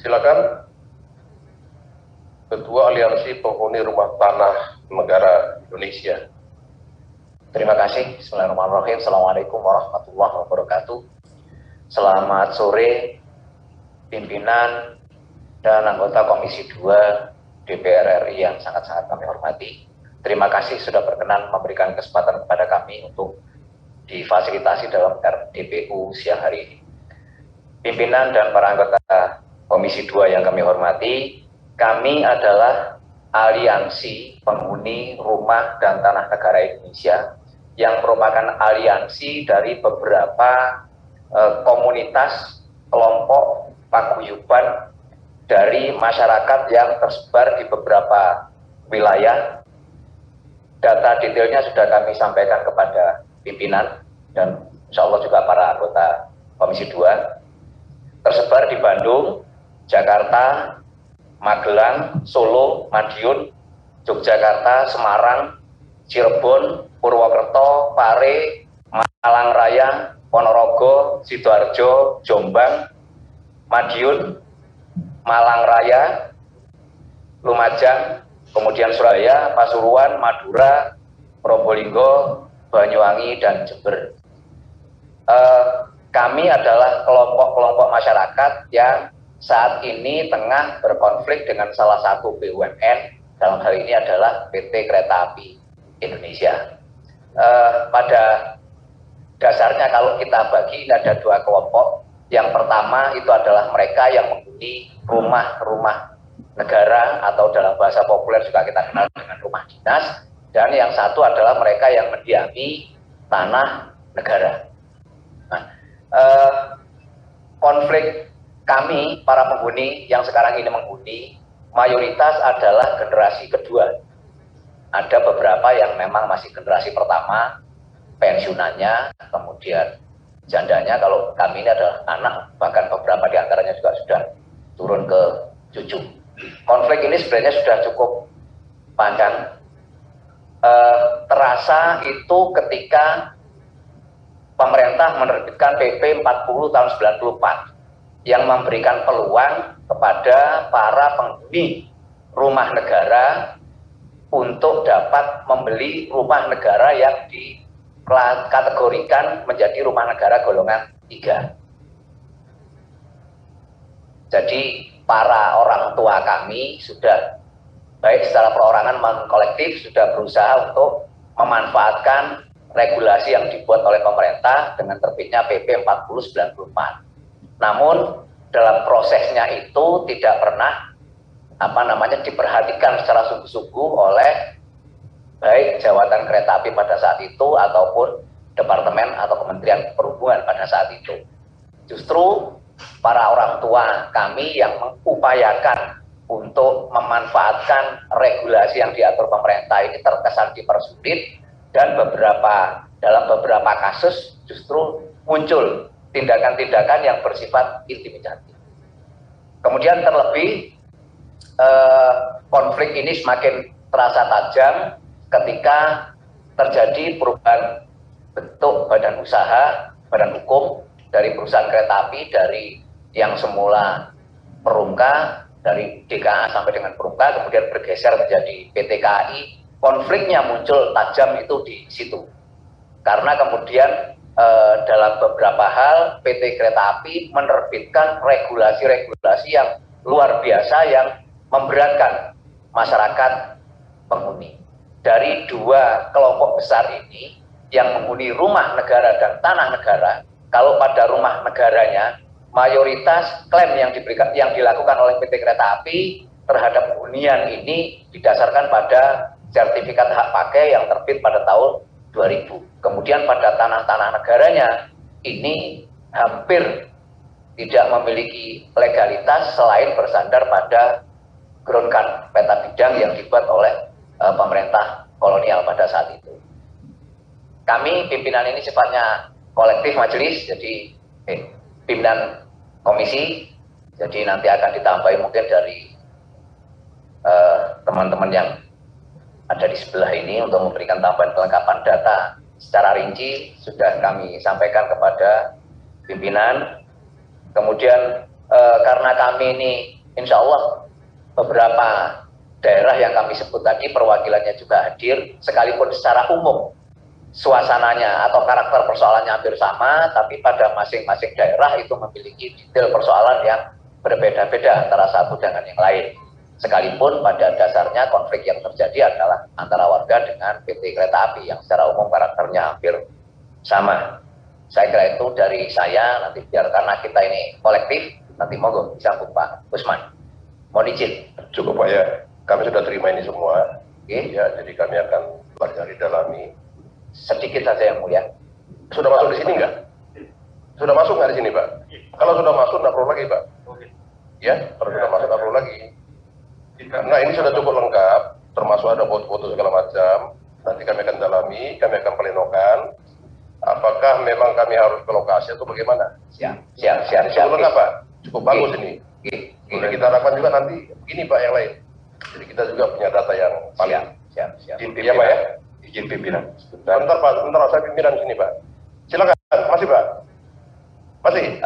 Silakan Ketua Aliansi Penghuni Rumah Tanah Negara Indonesia. Terima kasih. Bismillahirrahmanirrahim. Assalamualaikum warahmatullahi wabarakatuh. Selamat sore pimpinan dan anggota Komisi 2 DPR RI yang sangat-sangat kami hormati. Terima kasih sudah berkenan memberikan kesempatan kepada kami untuk difasilitasi dalam RDPU siang hari ini. Pimpinan dan para anggota Komisi 2 yang kami hormati, kami adalah Aliansi Penghuni Rumah dan Tanah Negara Indonesia yang merupakan aliansi dari beberapa komunitas, kelompok, paguyuban dari masyarakat yang tersebar di beberapa wilayah. Data detailnya sudah kami sampaikan kepada pimpinan dan insya Allah juga para anggota Komisi 2. Tersebar di Bandung, Jakarta, Magelang, Solo, Madiun, Yogyakarta, Semarang, Cirebon, Purwokerto, Pare, Malang Raya, Ponorogo, Sidoarjo, Jombang, Madiun, Malang Raya, Lumajang, kemudian Surabaya, Pasuruan, Madura, Probolinggo, Banyuwangi, dan Jember. Kami adalah kelompok-kelompok masyarakat yang saat ini tengah berkonflik dengan salah satu BUMN, dalam hal ini adalah PT Kereta Api Indonesia. Pada dasarnya kalau kita bagi ada dua kelompok. Yang pertama itu adalah mereka yang menghuni rumah-rumah negara atau dalam bahasa populer juga kita kenal dengan rumah dinas, dan yang satu adalah mereka yang mendiami tanah negara. Nah, konflik kami para penghuni yang sekarang ini menghuni mayoritas adalah generasi kedua. Ada beberapa yang memang masih generasi pertama pensiunannya, kemudian jandanya. Kalau kami ini adalah anak, bahkan beberapa di antaranya juga sudah turun ke cucu. Konflik ini sebenarnya sudah cukup panjang. Terasa itu ketika pemerintah menerbitkan PP 40 tahun 94 yang memberikan peluang kepada para penghuni rumah negara untuk dapat membeli rumah negara yang dikategorikan menjadi rumah negara golongan 3. Jadi para orang tua kami sudah baik secara perorangan maupun kolektif sudah berusaha untuk memanfaatkan regulasi yang dibuat oleh pemerintah dengan terbitnya PP 40/94. Namun dalam prosesnya itu tidak pernah diperhatikan secara sungguh-sungguh oleh baik Jawatan Kereta Api pada saat itu ataupun Departemen atau Kementerian Perhubungan pada saat itu. Justru para orang tua kami yang mengupayakan untuk memanfaatkan regulasi yang diatur pemerintah ini terkesan dipersulit, dan dalam beberapa kasus justru muncul tindakan-tindakan yang bersifat intimidatif. Kemudian terlebih konflik ini semakin terasa tajam ketika terjadi perubahan bentuk badan usaha, badan hukum dari perusahaan kereta api, dari yang semula Perumka, dari DKA sampai dengan Perumka, kemudian bergeser menjadi PT KAI. Konfliknya muncul tajam itu di situ. Karena kemudian dalam beberapa hal PT Kereta Api menerbitkan regulasi-regulasi yang luar biasa yang memberatkan masyarakat penghuni. Dari dua kelompok besar ini yang menghuni rumah negara dan tanah negara, kalau pada rumah negaranya mayoritas klaim yang dilakukan oleh PT Kereta Api terhadap hunian ini didasarkan pada sertifikat hak pakai yang terbit pada tahun 2000. Kemudian pada tanah-tanah negaranya ini hampir tidak memiliki legalitas selain bersandar pada groundkan peta bidang yang dibuat oleh pemerintah kolonial pada saat itu. Kami pimpinan ini sifatnya kolektif majelis, jadi pimpinan komisi, jadi nanti akan ditambahi mungkin dari teman-teman yang ada di sebelah ini untuk memberikan tambahan kelengkapan data secara rinci sudah kami sampaikan kepada pimpinan. Kemudian karena kami ini insya Allah beberapa daerah yang kami sebut tadi perwakilannya juga hadir, sekalipun secara umum suasananya atau karakter persoalannya hampir sama, tapi pada masing-masing daerah itu memiliki detail persoalan yang berbeda-beda antara satu dengan yang lain. Sekalipun pada dasarnya konflik yang terjadi adalah antara warga dengan PT Kereta Api yang secara umum karakternya hampir sama. Saya kira itu dari saya, nanti biar karena kita ini kolektif, nanti monggo disambung Pak Usman. Mohon izin. Cukup Pak ya, kami sudah terima ini semua. Oke. Ya, jadi kami akan pelajari dalami. Sedikit saja yang mulia. Sudah masuk di sini nggak? Sudah masuk nggak di sini Pak? Kalau sudah masuk nggak perlu lagi Pak. Ya, kalau sudah masuk nggak perlu lagi. Karena ini sudah cukup lengkap, termasuk ada foto-foto segala macam. Nanti kami akan dalami, kami akan plenokan. Apakah memang kami harus ke lokasi atau bagaimana? Siap. Cukup lengkap Pak, cukup bagus ini. Oke. Boleh kita harapkan juga nanti begini Pak yang lain. Jadi kita juga punya data yang valid. Siap. Iya Pak ya? Izin pimpinan. Bentar Pak, saya pimpinan sini Pak. Silakan, masih Pak. Masih.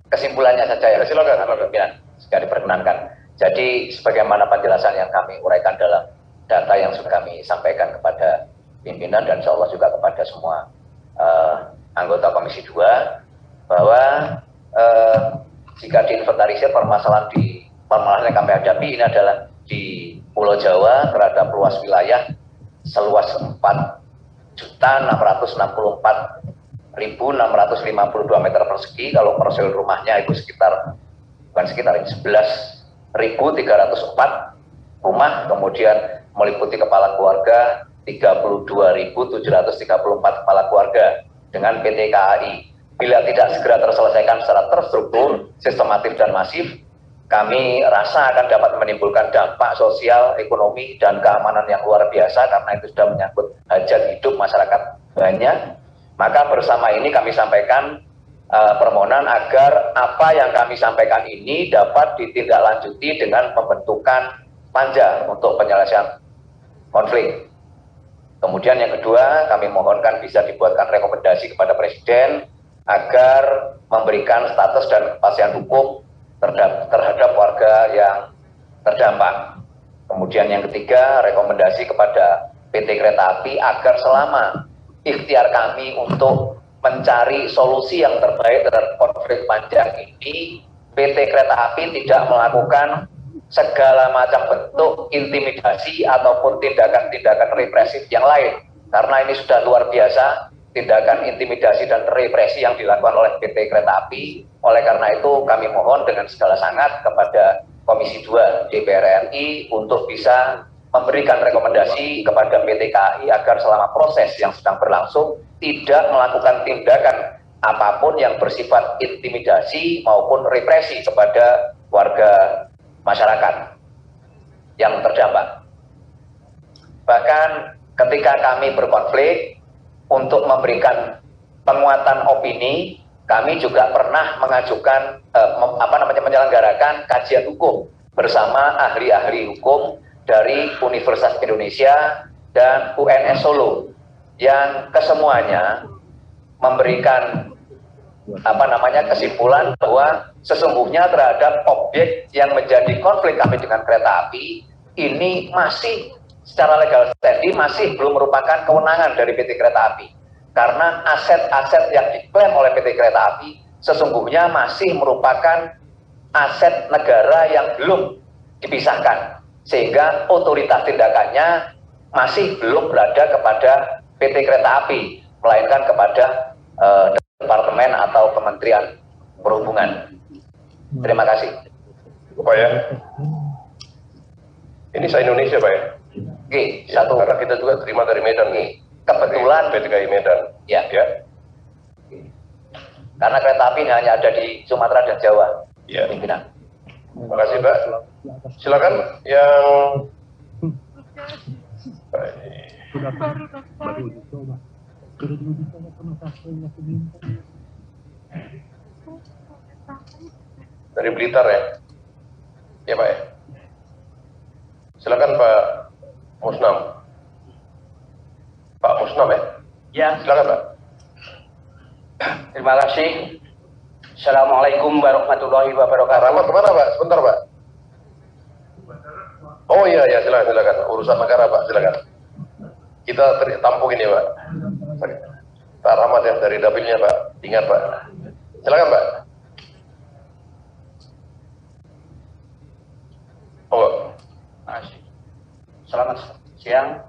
Kesimpulannya saja ya. Silakan. Pimpinan, jika diperkenankan. Jadi sebagaimana penjelasan yang kami uraikan dalam data yang sudah kami sampaikan kepada pimpinan dan insya Allah juga kepada semua anggota Komisi 2 bahwa jika diinventarisir permasalahan yang kami hadapi ini adalah di Pulau Jawa terhadap luas wilayah seluas 4.664.652 meter persegi. Kalau persegi rumahnya itu sekitar 11.304 rumah, kemudian meliputi kepala keluarga 32.734 kepala keluarga dengan PT KAI. Bila tidak segera terselesaikan secara terstruktur, sistematif dan masif, kami rasa akan dapat menimbulkan dampak sosial, ekonomi, dan keamanan yang luar biasa karena itu sudah menyangkut hajat hidup masyarakat banyak. Maka bersama ini kami sampaikan permohonan agar apa yang kami sampaikan ini dapat ditindaklanjuti dengan pembentukan panja untuk penyelesaian konflik. Kemudian yang kedua, kami mohonkan bisa dibuatkan rekomendasi kepada Presiden agar memberikan status dan kepastian hukum terhadap warga yang terdampak. Kemudian yang ketiga, rekomendasi kepada PT Kereta Api agar selama ikhtiar kami untuk mencari solusi yang terbaik terhadap konflik panjang ini, PT Kereta Api tidak melakukan segala macam bentuk intimidasi ataupun tindakan-tindakan represif yang lain. Karena ini sudah luar biasa, tindakan intimidasi dan represi yang dilakukan oleh PT Kereta Api. Oleh karena itu kami mohon dengan segala sangat kepada Komisi 2 DPR RI untuk bisa memberikan rekomendasi kepada PT KAI agar selama proses yang sedang berlangsung tidak melakukan tindakan apapun yang bersifat intimidasi maupun represi kepada warga masyarakat yang terdampak. Bahkan ketika kami berkonflik, untuk memberikan penguatan opini, kami juga pernah mengajukan menyelenggarakan kajian hukum bersama ahli-ahli hukum dari Universitas Indonesia dan UNS Solo yang kesemuanya memberikan kesimpulan bahwa sesungguhnya terhadap objek yang menjadi konflik kami dengan kereta api ini masih secara legal standing masih belum merupakan kewenangan dari PT Kereta Api, karena aset-aset yang diklaim oleh PT Kereta Api sesungguhnya masih merupakan aset negara yang belum dipisahkan, sehingga otoritas tindakannya masih belum berada kepada PT Kereta Api, melainkan kepada Departemen atau Kementerian Perhubungan. Terima kasih. Pak ya, ini se-Indonesia Pak ya? Oke, satu. Karena kita juga terima dari Medan nih. Kebetulan PT KAI Medan. Ya. Karena kereta api hanya ada di Sumatera dan Jawa. Ya. Pimpinan. Terima kasih Pak. Silakan yang baru dicoba sama satunya dari Blitar ya. Ya Pak ya. Silakan Pak Musnam. Pak Musnam ya? Ya, Silakan Pak. terima kasih. Assalamualaikum warahmatullahi Pak wabarakatuh. Rahmat kemana Pak? Sebentar Pak. Oh iya, ya silakan. Urusan negara Pak, silakan. Kita tampung ini Pak. Pak Rahmat yang dari dapilnya Pak. Ingat Pak. Silakan Pak. Oh. Selamat siang.